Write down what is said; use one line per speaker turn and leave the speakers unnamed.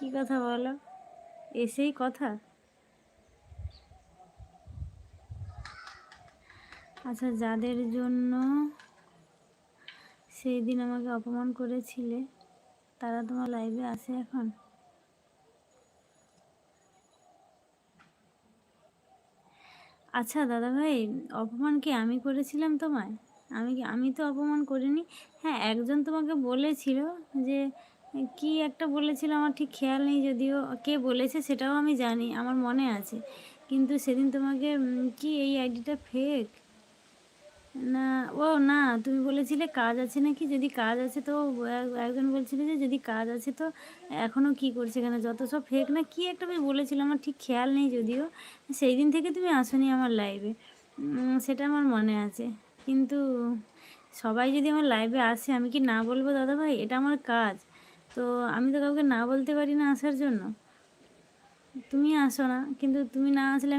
কি কথা বলো? এসেই কথা? আচ্ছা, যাদের জন্য সেই দিন আমাকে অপমান করেছিলে তারা তোমার লাইভে আসে এখন? আচ্ছা দাদা ভাই, অপমান কি আমি করেছিলাম তোমায়? আমি তো অপমান করিনি। হ্যাঁ, একজন তোমাকে বলেছিল যে কি একটা বলেছিল, আমার ঠিক খেয়াল নেই, যদিও কে বলেছে সেটাও আমি জানি, আমার মনে আছে। কিন্তু সেদিন তোমাকে কি এই আইডিটা ফেক না? ও না, তুমি বলেছিলে কাজ আছে নাকি, যদি কাজ আছে তো একজন বলছিল যে যদি কাজ আছে তো এখনও কি করছে এখানে, যত সব ফেক না কি একটা আমি বলেছিলাম, আমার ঠিক খেয়াল নেই যদিও। সেই দিন থেকে তুমি আসোনি আমার লাইভে, সেটা আমার মনে আছে। কিন্তু সবাই যদি আমার লাইভে আসে আমি কি না বলবো দাদা ভাই? এটা আমার কাজ, তো আমি তো কাউকে না বলতে পারি না আসার জন্য। তুমি আসো না, কিন্তু তুমি না আসলে